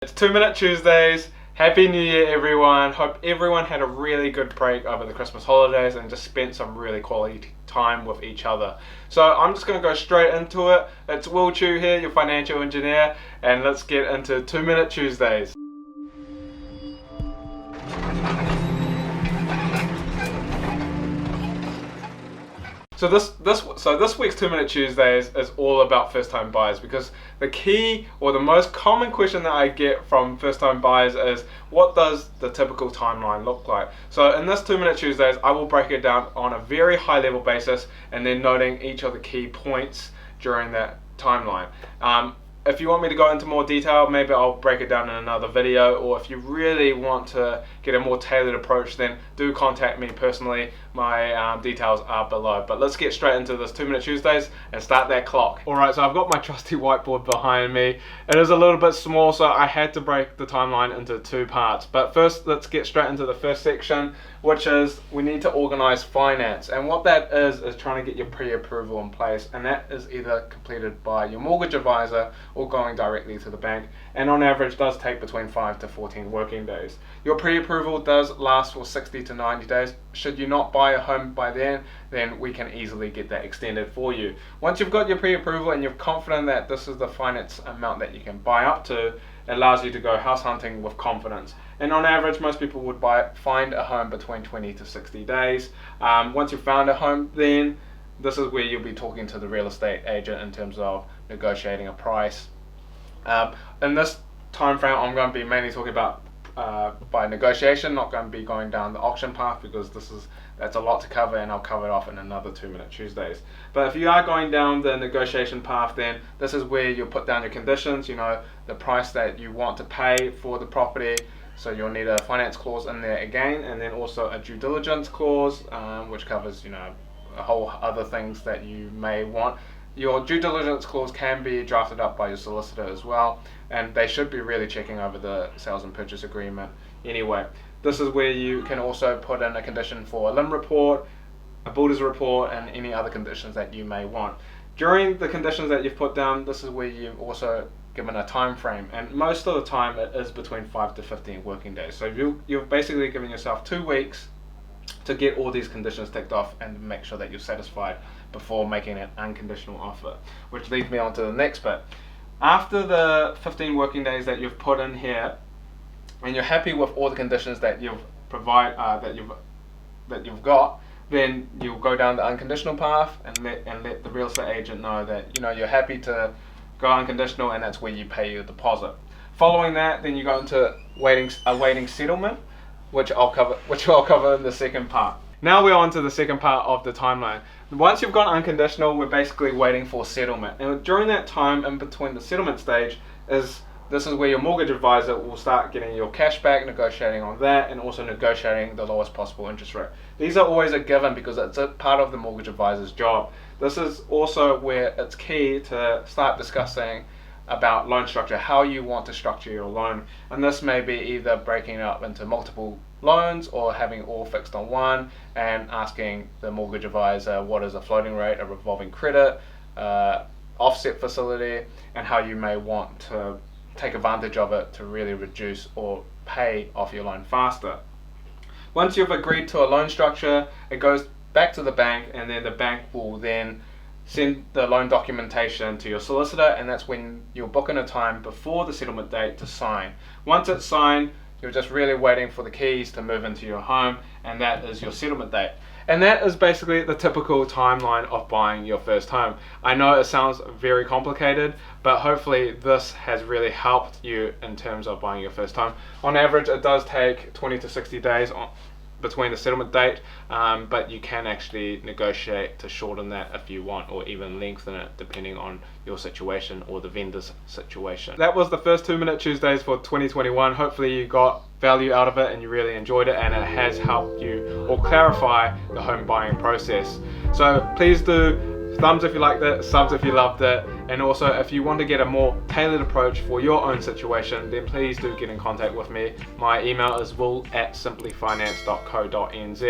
It's 2-Minute Tuesdays. Happy New Year, everyone. Hope everyone had a really good break over the Christmas holidays and just spent some really quality time with each other. So I'm just going to go straight into it. It's Will Chu here, your financial engineer, and let's get into 2-Minute Tuesdays. So this week's 2-Minute Tuesdays is all about first-time buyers, because the key or the most common question that I get from first-time buyers is, what does the typical timeline look like? So in this 2-Minute Tuesdays, I will break it down on a very high-level basis and then noting each of the key points during that timeline. If you want me to go into more detail, maybe I'll break it down in another video, or if you really want to get a more tailored approach, then do contact me personally. My details are below. But let's get straight into this 2-Minute Tuesdays and start that clock. Alright, so I've got my trusty whiteboard behind me. It is a little bit small, so I had to break the timeline into two parts. But first, let's get straight into the first section, which is we need to organize finance. And what that is trying to get your pre-approval in place, and that is either completed by your mortgage advisor or going directly to the bank, and on average does take between 5 to 14 working days. Your pre-approval does last for 60 to 90 days. Should you not buy a home by then we can easily get that extended for you. Once you've got your pre-approval and you're confident that this is the finance amount that you can buy up to, it allows you to go house hunting with confidence. And on average, most people would find a home between 20 to 60 days. Once you've found a home, then this is where you'll be talking to the real estate agent in terms of negotiating a price. In this time frame, I'm going to be mainly talking about by negotiation, not going to be going down the auction path, because that's a lot to cover, and I'll cover it off in another 2-Minute Tuesdays. But if you are going down the negotiation path, then this is where you'll put down your conditions, the price that you want to pay for the property. So you'll need a finance clause in there again, and then also a due diligence clause, which covers a whole other things that you may want. Your due diligence clause can be drafted up by your solicitor as well, and they should be really checking over the sales and purchase agreement anyway. This is where you can also put in a condition for a LIM report, a builder's report, and any other conditions that you may want. During the conditions that you've put down, this is where you've also given a time frame, and most of the time it is between 5 to 15 working days. So you've basically given yourself 2 weeks to get all these conditions ticked off and make sure that you're satisfied before making an unconditional offer, which leads me on to the next bit. After the 15 working days that you've put in here, and you're happy with all the conditions that you've got, then you'll go down the unconditional path and let the real estate agent know that you're happy to go unconditional, and that's where you pay your deposit. Following that, then you go into awaiting settlement, which I'll cover in the second part. Now we're on to the second part of the timeline. Once you've gone unconditional, we're basically waiting for settlement. And during that time, in between the settlement stage, this is where your mortgage advisor will start getting your cash back, negotiating on that, and also negotiating the lowest possible interest rate. These are always a given because it's a part of the mortgage advisor's job. This is also where it's key to start discussing about loan structure, how you want to structure your loan. And this may be either breaking it up into multiple loans or having all fixed on one, and asking the mortgage advisor what is a floating rate, a revolving credit, offset facility, and how you may want to take advantage of it to really reduce or pay off your loan faster. Once you've agreed to a loan structure, it goes back to the bank, and then the bank will then send the loan documentation to your solicitor, and that's when you'll book in a time before the settlement date to sign. Once it's signed, you're just really waiting for the keys to move into your home, and that is your settlement date. And that is basically the typical timeline of buying your first home. I know it sounds very complicated, but hopefully this has really helped you in terms of buying your first home. On average, it does take 20 to 60 days between the settlement date, but you can actually negotiate to shorten that if you want, or even lengthen it depending on your situation or the vendor's situation. That was the first 2-Minute Tuesdays for 2021. Hopefully you got value out of it and you really enjoyed it, and it has helped you or clarify the home buying process. So please do thumbs if you liked it, subs if you loved it, and also if you want to get a more tailored approach for your own situation, then please do get in contact with me. My email is will@simplyfinance.co.nz,